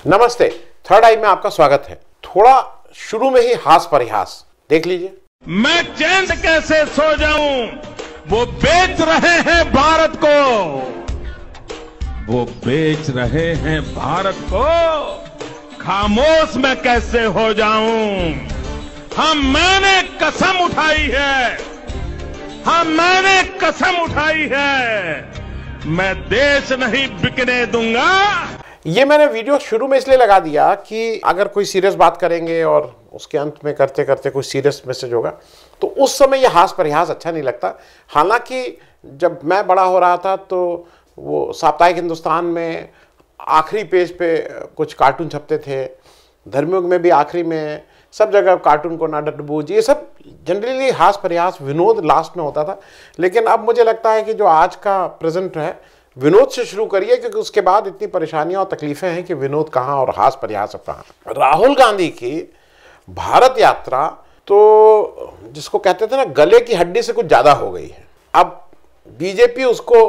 नमस्ते, थर्ड आई में आपका स्वागत है। थोड़ा शुरू में ही हास परिहास देख लीजिए। मैं चैन से कैसे सो जाऊं, वो बेच रहे हैं भारत को, वो बेच रहे हैं भारत को, खामोश मैं कैसे हो जाऊं। मैंने कसम उठाई है, मैंने कसम उठाई है, मैं देश नहीं बिकने दूंगा। ये मैंने वीडियो शुरू में इसलिए लगा दिया कि अगर कोई सीरियस बात करेंगे और उसके अंत में करते करते कोई सीरियस मैसेज होगा तो उस समय ये हास परिहास अच्छा नहीं लगता। हालांकि जब मैं बड़ा हो रहा था तो वो साप्ताहिक हिंदुस्तान में आखिरी पेज पे कुछ कार्टून छपते थे, धर्मयुग में भी आखिरी में, सब जगह कार्टून को ना डटबूझ, ये सब जनरली हास परिहास विनोद लास्ट में होता था। लेकिन अब मुझे लगता है कि जो आज का प्रेजेंट है विनोद से शुरू करिए, क्योंकि उसके बाद इतनी परेशानियां और तकलीफें हैं कि विनोद कहाँ और हास परिहास अब कहाँ। राहुल गांधी की भारत यात्रा तो जिसको कहते थे ना, गले की हड्डी से कुछ ज्यादा हो गई है। अब बीजेपी उसको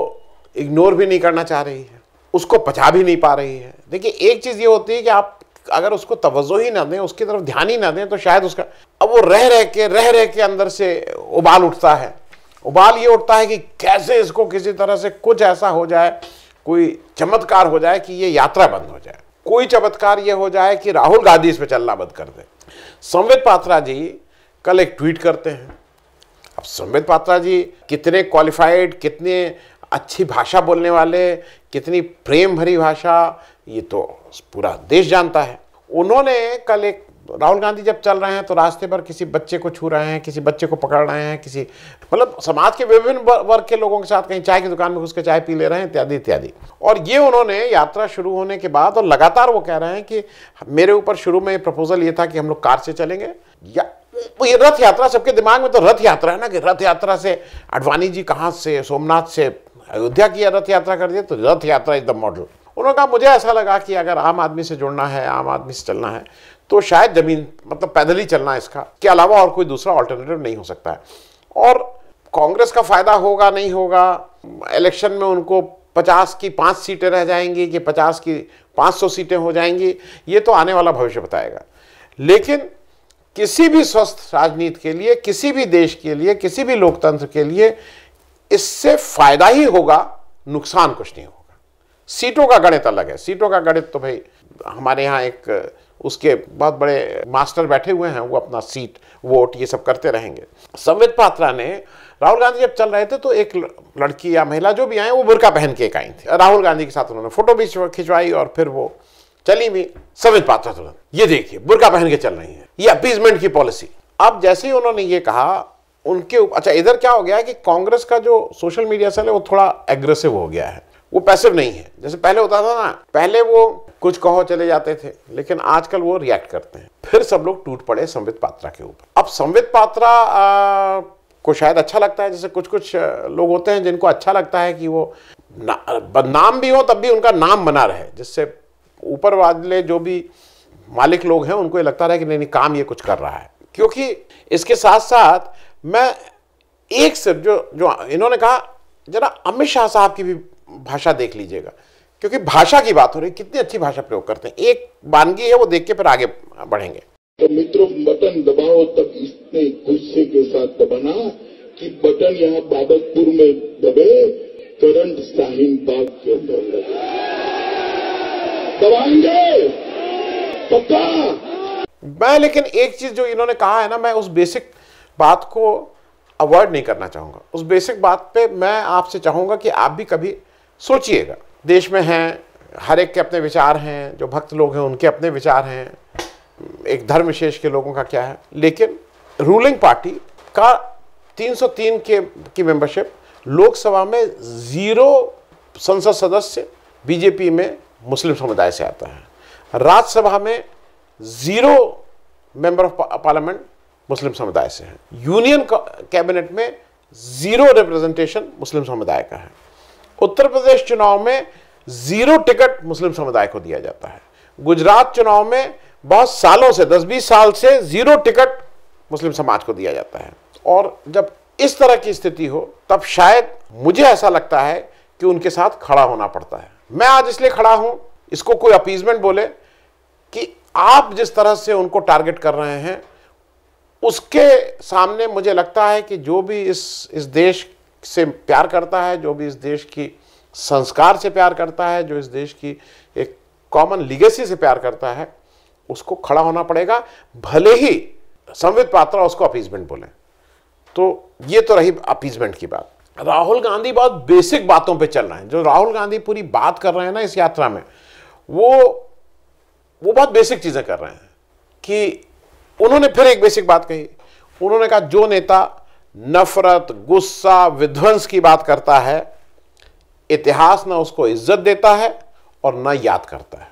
इग्नोर भी नहीं करना चाह रही है, उसको पचा भी नहीं पा रही है। देखिए, एक चीज ये होती है कि आप अगर उसको तवज्जो ही ना दें, उसकी तरफ ध्यान ही ना दें, तो शायद उसका अब वो रह रह के अंदर से उबाल उठता है। उबाल ये उठता है कि कैसे इसको किसी तरह से कुछ ऐसा हो जाए, कोई चमत्कार हो जाए कि ये यात्रा बंद हो जाए, कोई चमत्कार ये हो जाए कि राहुल गांधी इस पे चलना बंद कर दे। संबित पात्रा जी कल एक ट्वीट करते हैं। अब संबित पात्रा जी कितने क्वालिफाइड, कितने अच्छी भाषा बोलने वाले, कितनी प्रेम भरी भाषा, ये तो पूरा देश जानता है। उन्होंने कल एक, राहुल गांधी जब चल रहे हैं तो रास्ते पर किसी बच्चे को छू रहे हैं, किसी बच्चे को पकड़ रहे हैं, किसी मतलब समाज के विभिन्न वर्ग के लोगों के साथ कहीं चाय की दुकान में घुस के चाय पी ले रहे हैं, इत्यादि इत्यादि। और ये उन्होंने यात्रा शुरू होने के बाद और लगातार वो कह रहे हैं कि मेरे ऊपर शुरू में प्रपोजल ये था कि हम लोग कार से चलेंगे, या ये रथ यात्रा, सबके दिमाग में तो रथ यात्रा है ना, कि रथ यात्रा से आडवाणी जी कहाँ से सोमनाथ से अयोध्या की रथ यात्रा कर दिए, तो रथ यात्रा इज द मॉडल। उन्होंने कहा मुझे ऐसा लगा कि अगर आम आदमी से जुड़ना है, आम आदमी से चलना है, तो शायद जमीन मतलब पैदल ही चलना है, इसका के अलावा और कोई दूसरा ऑल्टरनेटिव नहीं हो सकता है। और कांग्रेस का फायदा होगा नहीं होगा, इलेक्शन में उनको 50 की 5 सीटें रह जाएंगी कि 50 की 500 सीटें हो जाएंगी, ये तो आने वाला भविष्य बताएगा। लेकिन किसी भी स्वस्थ राजनीति के लिए, किसी भी देश के लिए, किसी भी लोकतंत्र के लिए इससे फायदा ही होगा, नुकसान कुछ नहीं होगा। सीटों का गणित अलग है, सीटों का गणित तो भाई हमारे यहाँ एक उसके बहुत बड़े मास्टर बैठे हुए हैं, वो अपना सीट वोट ये सब करते रहेंगे। संबित पात्रा ने, राहुल गांधी जब चल रहे थे तो एक लड़की या महिला जो भी आए वो बुर्का पहन के आई थी, राहुल गांधी के साथ उन्होंने फोटो भी खिंचवाई और फिर वो चली भी। संबित पात्रा तुरंत, ये देखिए बुर्का पहन के चल रही है, ये अपीजमेंट की पॉलिसी। अब जैसे ही उन्होंने ये कहा उनके, अच्छा इधर क्या हो गया है कि कांग्रेस का जो सोशल मीडिया सेल है वो थोड़ा एग्रेसिव हो गया है, वो पैसिव नहीं है जैसे पहले होता था ना। पहले वो कुछ कहो चले जाते थे, लेकिन आजकल वो रिएक्ट करते हैं। फिर सब लोग टूट पड़े संबित पात्रा के ऊपर। अब संबित पात्रा को शायद अच्छा लगता है, जैसे कुछ लोग होते हैं जिनको अच्छा लगता है कि वो बदनाम भी हो तब भी उनका नाम बना रहे, जिससे ऊपर वाले जो भी मालिक लोग हैं उनको ये लगता रहे कि नहीं काम ये कुछ कर रहा है। क्योंकि इसके साथ साथ मैं एक सिर्फ जो इन्होंने कहा, जरा अमित शाह साहब की भी भाषा देख लीजिएगा, क्योंकि भाषा की बात हो रही, कितनी अच्छी भाषा प्रयोग करते हैं। एक वानगी है वो देख के फिर आगे बढ़ेंगे। तो मित्रों, बटन दबाओ तब इतने गुस्से के साथ दबाना कि बटन यहाँ बाबतपुर में दबे, करंट शाहीन बाग के अंदर लगे। दबाएंगे पक्का। मैं लेकिन एक चीज जो इन्होंने कहा है ना, मैं उस बेसिक बात को अवॉइड नहीं करना चाहूंगा। उस बेसिक बात पे मैं आपसे चाहूंगा कि आप भी कभी सोचिएगा। देश में हैं, हर एक के अपने विचार हैं, जो भक्त लोग हैं उनके अपने विचार हैं, एक धर्म विशेष के लोगों का क्या है। लेकिन रूलिंग पार्टी का 303 की मेंबरशिप, लोकसभा में 0 संसद सदस्य बीजेपी में मुस्लिम समुदाय से आता है, राज्यसभा में 0 मेंबर ऑफ पार्लियामेंट मुस्लिम समुदाय से है, यूनियन कैबिनेट में 0 रिप्रेजेंटेशन मुस्लिम समुदाय का है, उत्तर प्रदेश चुनाव में 0 टिकट मुस्लिम समुदाय को दिया जाता है, गुजरात चुनाव में बहुत सालों से 10-20 साल से 0 टिकट मुस्लिम समाज को दिया जाता है। और जब इस तरह की स्थिति हो तब शायद मुझे ऐसा लगता है कि उनके साथ खड़ा होना पड़ता है। मैं आज इसलिए खड़ा हूं, इसको कोई अपीजमेंट बोले कि आप जिस तरह से उनको टारगेट कर रहे हैं उसके सामने मुझे लगता है कि जो भी इस देश से प्यार करता है, जो भी इस देश की संस्कार से प्यार करता है, जो इस देश की एक कॉमन लीगेसी से प्यार करता है, उसको खड़ा होना पड़ेगा, भले ही संबित पात्रा उसको अपीजमेंट बोले। तो ये तो रही अपीजमेंट की बात। राहुल गांधी बहुत बेसिक बातों पे चल रहे हैं। जो राहुल गांधी पूरी बात कर रहे हैं ना इस यात्रा में, वो बहुत बेसिक चीजें कर रहे हैं। कि उन्होंने फिर एक बेसिक बात कही, उन्होंने कहा जो नेता नफरत, गुस्सा, विध्वंस की बात करता है, इतिहास ना उसको इज्जत देता है और ना याद करता है।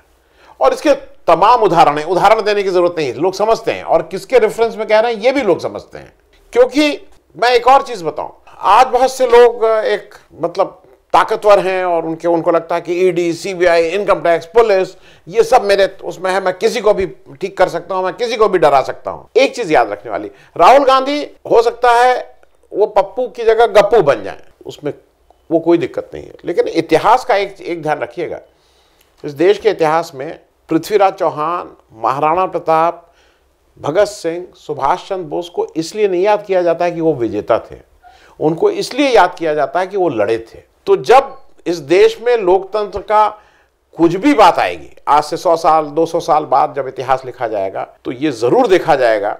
और इसके तमाम उदाहरण देने की जरूरत नहीं है, लोग समझते हैं। और किसके रेफरेंस में कह रहे हैं ये भी लोग समझते हैं। क्योंकि मैं एक और चीज बताऊं, आज बहुत से लोग एक मतलब ताकतवर हैं और उनको लगता है कि ED, CBI, income tax, police ये सब मेरे उसमें है, मैं किसी को भी ठीक कर सकता हूं, मैं किसी को भी डरा सकता हूं। एक चीज याद रखने वाली, राहुल गांधी हो सकता है वो पप्पू की जगह गप्पू बन जाए, उसमें वो कोई दिक्कत नहीं है। लेकिन इतिहास का एक ध्यान रखिएगा, इस देश के इतिहास में पृथ्वीराज चौहान, महाराणा प्रताप, भगत सिंह, सुभाष चंद्र बोस को इसलिए नहीं याद किया जाता है कि वो विजेता थे, उनको इसलिए याद किया जाता है कि वो लड़े थे। तो जब इस देश में लोकतंत्र का कुछ भी बात आएगी, आज से 100 साल 200 साल बाद जब इतिहास लिखा जाएगा, तो ये जरूर देखा जाएगा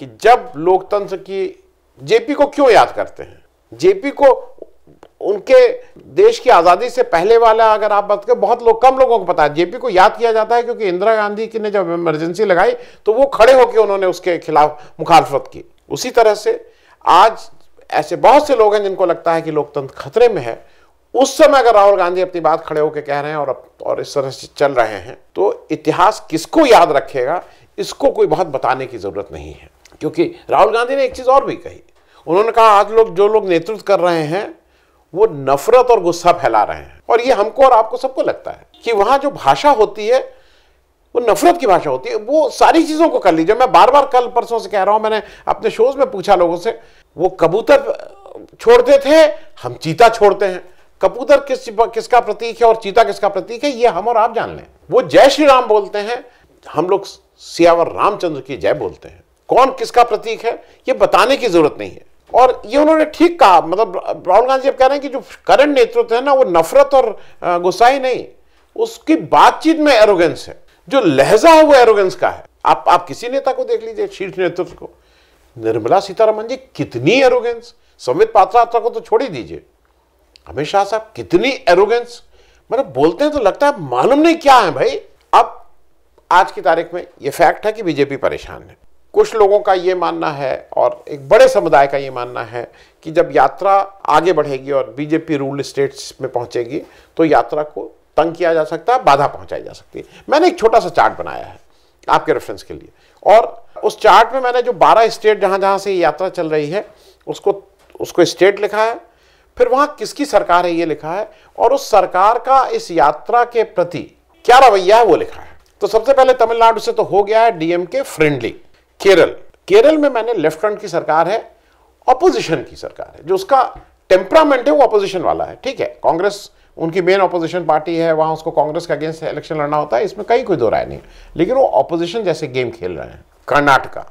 कि जब लोकतंत्र की, जेपी को क्यों याद करते हैं, जेपी को उनके देश की आजादी से पहले वाला अगर आप बात करें, कम लोगों को पता है। जेपी को याद किया जाता है क्योंकि इंदिरा गांधी की ने जब इमरजेंसी लगाई तो वो खड़े होकर उन्होंने उसके खिलाफ मुखालफत की। उसी तरह से आज ऐसे बहुत से लोग हैं जिनको लगता है कि लोकतंत्र खतरे में है। उस समय अगर राहुल गांधी अपनी बात खड़े होकर कह रहे हैं और इस तरह से चल रहे हैं, तो इतिहास किसको याद रखेगा, इसको कोई बहुत बताने की जरूरत नहीं है। क्योंकि राहुल गांधी ने एक चीज और भी कही, उन्होंने कहा आज जो लोग नेतृत्व कर रहे हैं वो नफरत और गुस्सा फैला रहे हैं। और ये हमको और आपको सबको लगता है कि वहां जो भाषा होती है वो नफरत की भाषा होती है। वो सारी चीजों को कर लीजिए, मैं बार बार कल परसों से कह रहा हूं, मैंने अपने शोज में पूछा लोगों से, वो कबूतर छोड़ते थे, हम चीता छोड़ते हैं। कबूतर किसका प्रतीक है और चीता किसका प्रतीक है ये हम और आप जान लें। वो जय श्री राम बोलते हैं, हम लोग सियावर रामचंद्र की जय बोलते हैं। कौन किसका प्रतीक है ये बताने की जरूरत नहीं है। और ये उन्होंने ठीक कहा, मतलब राहुल गांधी जब कह रहे हैं कि जो करंट नेतृत्व है ना वो नफरत और गुस्सा ही नहीं, उसकी बातचीत में एरोगेंस है, जो लहजा है वो एरोगेंस का है। आप किसी नेता को देख लीजिए, शीर्ष नेतृत्व को, निर्मला सीतारमण जी कितनी एरोगेंस, संबित पात्रा को तो छोड़ ही दीजिए, अमित शाह साहब कितनी एरोगेंस, मतलब बोलते हैं तो लगता है मालूम नहीं क्या है भाई। अब आज की तारीख में ये फैक्ट है कि बीजेपी परेशान है। कुछ लोगों का ये मानना है और एक बड़े समुदाय का ये मानना है कि जब यात्रा आगे बढ़ेगी और बीजेपी रूल्ड स्टेट्स में पहुंचेगी तो यात्रा को तंग किया जा सकता है, बाधा पहुंचाई जा सकती है। मैंने एक छोटा सा चार्ट बनाया है आपके रेफरेंस के लिए, और उस चार्ट में मैंने जो 12 स्टेट जहां जहां से यात्रा चल रही है उसको स्टेट लिखा है, फिर वहां किसकी सरकार है ये लिखा है, और उस सरकार का इस यात्रा के प्रति क्या रवैया है वो लिखा है। तो सबसे पहले तमिलनाडु से तो हो गया है डीएमके फ्रेंडली। केरल में मैंने लेफ्ट फ्रंट की सरकार है, ऑपोजिशन की सरकार है, जो उसका टेम्परामेंट है वो ऑपोजिशन वाला है। ठीक है, कांग्रेस उनकी मेन ऑपोजिशन पार्टी है, वहां उसको कांग्रेस के अगेंस्ट इलेक्शन लड़ना होता है, इसमें कोई दो राय नहीं, लेकिन वो ऑपोजिशन जैसे गेम खेल रहे हैं। कर्नाटका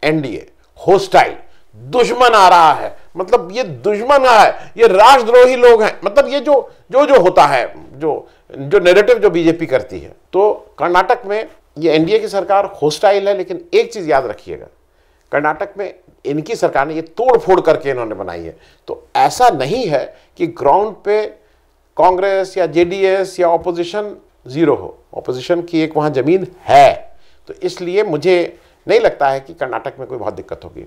एनडीए होस्टाइल, दुश्मन आ रहा है, मतलब ये दुश्मन है, ये राष्ट्रद्रोही लोग हैं, मतलब ये जो होता है, जो नैरेटिव जो बीजेपी करती है। तो कर्नाटक में ये एनडीए की सरकार होस्टाइल है, लेकिन एक चीज याद रखिएगा, कर्नाटक में इनकी सरकार ने ये तोड़ फोड़ करके इन्होंने बनाई है। तो ऐसा नहीं है कि ग्राउंड पे कांग्रेस या जेडीएस या ऑपोजिशन जीरो हो, ऑपोजिशन की एक वहां जमीन है। तो इसलिए मुझे नहीं लगता है कि कर्नाटक में कोई बहुत दिक्कत होगी।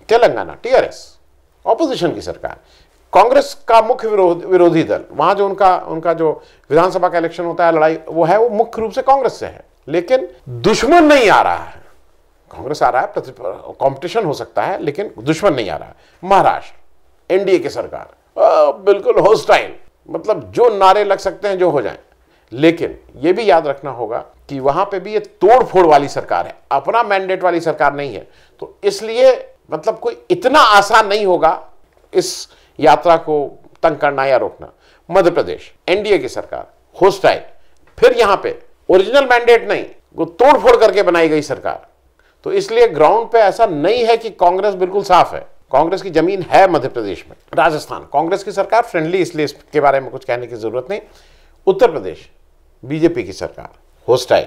तेलंगाना टीआरएस ऑपोजिशन की सरकार, कांग्रेस का मुख्य विरोधी दल, वहां जो उनका जो विधानसभा का इलेक्शन होता है, लड़ाई वो मुख्य रूप से कांग्रेस से है, लेकिन दुश्मन नहीं आ रहा है। कांग्रेस आ रहा है, कंपटीशन हो सकता है, लेकिन दुश्मन नहीं आ रहा है। महाराष्ट्र एनडीए की सरकार बिल्कुल होस्टाइल, मतलब जो नारे लग सकते हैं जो हो जाए, लेकिन यह भी याद रखना होगा कि वहां पे भी ये तोड़ फोड़ वाली सरकार है, अपना मैंडेट वाली सरकार नहीं है। तो इसलिए मतलब कोई इतना आसान नहीं होगा इस यात्रा को तंग करना या रोकना। मध्य प्रदेश एनडीए की सरकार होस्टाइल, फिर यहां पे ओरिजिनल मैंडेट नहीं, को तोड़फोड़ करके बनाई गई सरकार। तो इसलिए ग्राउंड पे ऐसा नहीं है कि कांग्रेस बिल्कुल साफ है। कांग्रेस की जमीन है मध्य प्रदेश में। राजस्थान कांग्रेस की सरकार फ्रेंडली, इसलिए इसके बारे में कुछ कहने की जरूरत नहीं। उत्तर प्रदेश बीजेपी की सरकार होस्टाइल,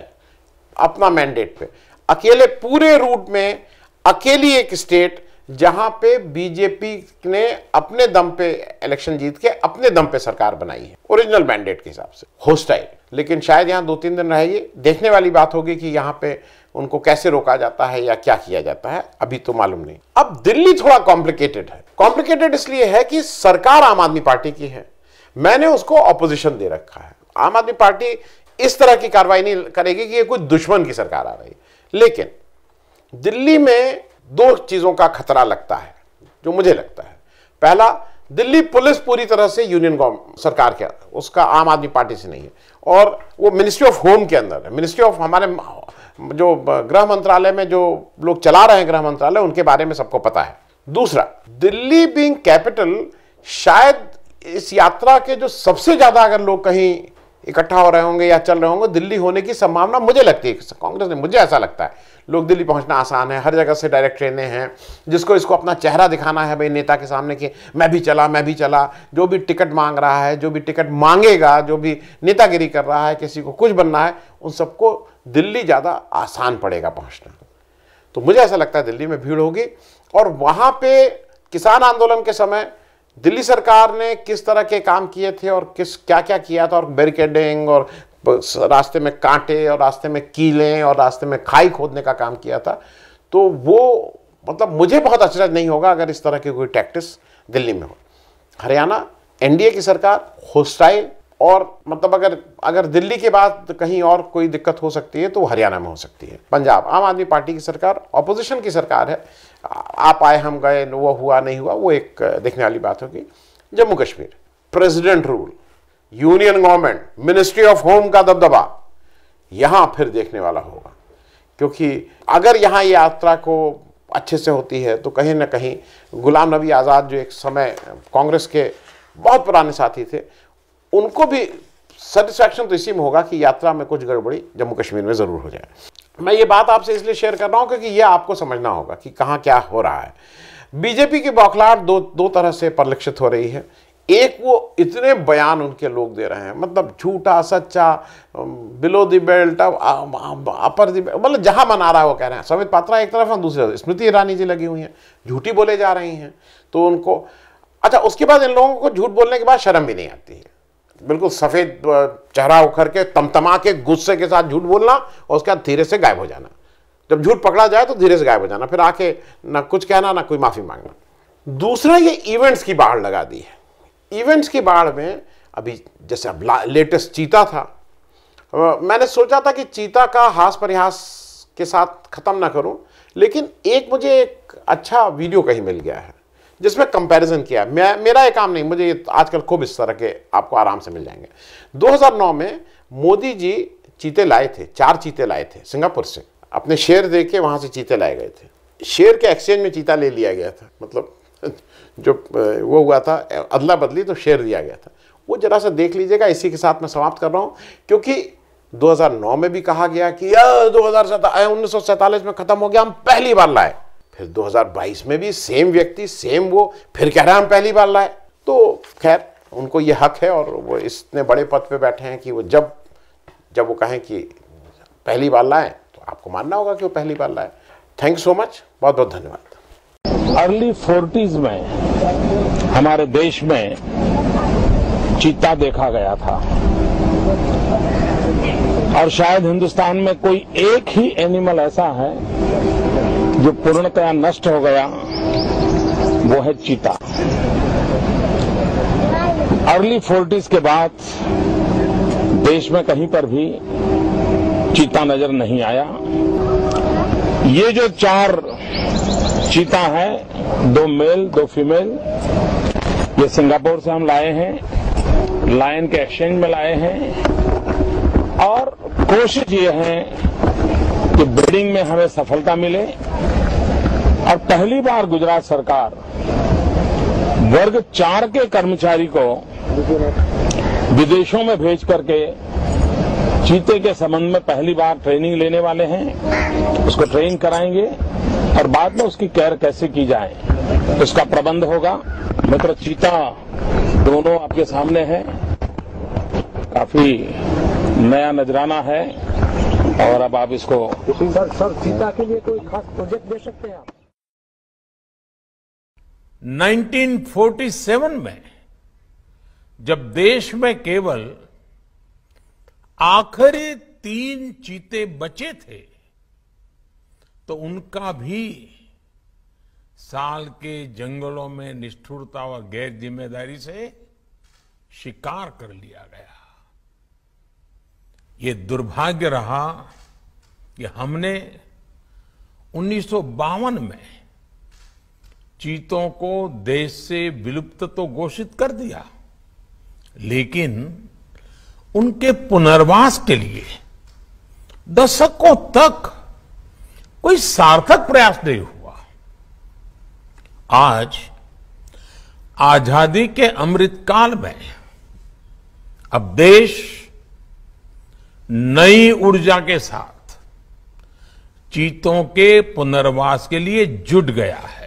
अपना मैंडेट पे अकेले, पूरे रूट में अकेली एक स्टेट जहां पे बीजेपी ने अपने दम पे इलेक्शन जीत के अपने दम पे सरकार बनाई है, ओरिजिनल मैंडेट के हिसाब से, होस्टाइल। लेकिन शायद यहां 2-3 दिन रहेगी, देखने वाली बात होगी कि यहां पे उनको कैसे रोका जाता है या क्या किया जाता है, अभी तो मालूम नहीं। अब दिल्ली थोड़ा कॉम्प्लिकेटेड है। कॉम्प्लिकेटेड इसलिए है कि सरकार आम आदमी पार्टी की है, मैंने उसको ऑपोजिशन दे रखा है। आम आदमी पार्टी इस तरह की कार्रवाई नहीं करेगी कि ये कोई दुश्मन की सरकार आ रही है। लेकिन दिल्ली में 2 चीजों का खतरा लगता है, जो मुझे लगता है। पहला, दिल्ली पुलिस पूरी तरह से यूनियन सरकार के, उसका आम आदमी पार्टी से नहीं है, और वो मिनिस्ट्री ऑफ होम के अंदर है। मिनिस्ट्री ऑफ, हमारे जो गृह मंत्रालय में जो लोग चला रहे हैं गृह मंत्रालय, उनके बारे में सबको पता है। दूसरा, दिल्ली बीइंग कैपिटल, शायद इस यात्रा के जो सबसे ज्यादा अगर लोग कहीं इकट्ठा हो रहे होंगे या चल रहे होंगे, दिल्ली होने की संभावना मुझे लगती है, कांग्रेस ने, मुझे ऐसा लगता है। लोग दिल्ली पहुंचना आसान है, हर जगह से डायरेक्ट ट्रेनें हैं, जिसको इसको अपना चेहरा दिखाना है भाई नेता के सामने कि मैं भी चला, जो भी टिकट मांग रहा है, जो भी टिकट मांगेगा, जो भी नेतागिरी कर रहा है, किसी को कुछ बनना है, उन सबको दिल्ली ज़्यादा आसान पड़ेगा पहुंचना। तो मुझे ऐसा लगता है दिल्ली में भीड़ होगी। और वहाँ पे किसान आंदोलन के समय दिल्ली सरकार ने किस तरह के काम किए थे और क्या क्या किया था, और बैरिकेडिंग और रास्ते में कांटे और रास्ते में कीलें और रास्ते में खाई खोदने का काम किया था, तो वो मतलब मुझे बहुत अचरज नहीं होगा अगर इस तरह की कोई टैक्टिस दिल्ली में हो। हरियाणा एनडीए की सरकार, होस्टाइल, और मतलब अगर दिल्ली के बाद कहीं और कोई दिक्कत हो सकती है तो हरियाणा में हो सकती है। पंजाब आम आदमी पार्टी की सरकार, ऑपोजिशन की सरकार है, आप आए हम गए, वो हुआ नहीं हुआ, वो एक देखने वाली बात होगी। Jammu Kashmir president rule, union government, ministry of home का दबदबा, यहां फिर देखने वाला होगा। क्योंकि अगर यहां ये यात्रा को अच्छे से होती है तो कहीं ना कहीं गुलाम नबी आज़ाद, जो एक समय कांग्रेस के बहुत पुराने साथी थे, उनको भी सेटिस्फैक्शन तो इसी में होगा कि यात्रा में कुछ गड़बड़ी जम्मू कश्मीर में जरूर हो जाए। मैं ये बात आपसे इसलिए शेयर कर रहा हूं क्योंकि ये आपको समझना होगा कि कहां क्या हो रहा है। बीजेपी की बौखलाहट दो तरह से परिलक्षित हो रही है। एक, वो इतने बयान उनके लोग दे रहे हैं, मतलब झूठा सच्चा, below the belt, upper the belt, मतलब जहां मन आ रहा है वो कह रहे हैं। समित पात्रा एक तरफ है, दूसरी तरफ स्मृति ईरानी जी लगी हुई हैं, झूठी बोले जा रही हैं। तो उनको, अच्छा, उसके बाद इन लोगों को झूठ बोलने के बाद शर्म भी नहीं आती है। बिल्कुल सफेद चेहरा होकर के तमतमा के गुस्से के साथ झूठ बोलना, और उसके बाद धीरे से गायब हो जाना। जब झूठ पकड़ा जाए तो धीरे से गायब हो जाना, फिर आके ना कुछ कहना ना कोई माफी मांगना। दूसरा, ये इवेंट्स की बाढ़ लगा दी है। इवेंट्स की बाढ़ में अभी जैसे अब लेटेस्ट चीता था, मैंने सोचा था कि चीता का हास परिहास के साथ खत्म ना करूं, लेकिन मुझे एक अच्छा वीडियो कहीं मिल गया है जिसमें कंपैरिजन किया। मेरा ये काम नहीं, मुझे आजकल खूब इस तरह के आपको आराम से मिल जाएंगे। 2009 में मोदी जी चीते लाए थे, 4 चीते लाए थे सिंगापुर से, अपने शेयर दे के वहां से चीते लाए गए थे। शेयर के एक्सचेंज में चीता ले लिया गया था, मतलब जो वो हुआ था अदला बदली, तो शेयर दिया गया था। वो जरा सा देख लीजिएगा। इसी के साथ मैं समाप्त कर रहा हूं, क्योंकि 2009 में भी कहा गया कि 1947 में खत्म हो गया, हम पहली बार लाए। फिर 2022 में भी सेम व्यक्ति, सेम वो, फिर कह रहे हैं हम पहली बार लाए। तो खैर, उनको ये हक है, और वो इतने बड़े पद पे बैठे हैं कि वो जब वो कहें कि पहली बार लाए तो आपको मानना होगा कि वो पहली बार लाए। थैंक यू सो मच, बहुत बहुत धन्यवाद। अर्ली 40s में हमारे देश में चीता देखा गया था, और शायद हिंदुस्तान में कोई एक ही एनिमल ऐसा है जो पूर्णतया नष्ट हो गया, वो है चीता। अर्ली 40s के बाद देश में कहीं पर भी चीता नजर नहीं आया। ये जो 4 चीता है, 2 मेल 2 फीमेल, ये सिंगापुर से हम लाए हैं, लायन के एक्सचेंज में लाए हैं, और कोशिश ये है कि ब्रीडिंग में हमें सफलता मिले। और पहली बार गुजरात सरकार वर्ग 4 के कर्मचारी को विदेशों में भेज करके चीते के संबंध में पहली बार ट्रेनिंग लेने वाले हैं, उसको ट्रेन कराएंगे और बाद में उसकी केयर कैसे की जाए उसका प्रबंध होगा। मित्र, चीता दोनों आपके सामने है, काफी नया नजराना है और अब आप इसको सर चीता के लिए कोई खास प्रोजेक्ट दे सकते हैं आप? 1947 में जब देश में केवल आखिरी 3 चीते बचे थे तो उनका भी साल के जंगलों में निष्ठुरता व गैर जिम्मेदारी से शिकार कर लिया गया। ये दुर्भाग्य रहा कि हमने 1952 में चीतों को देश से विलुप्त तो घोषित कर दिया, लेकिन उनके पुनर्वास के लिए दशकों तक कोई सार्थक प्रयास नहीं हुआ। आज आजादी के अमृतकाल में अब देश नई ऊर्जा के साथ चीतों के पुनर्वास के लिए जुट गया है।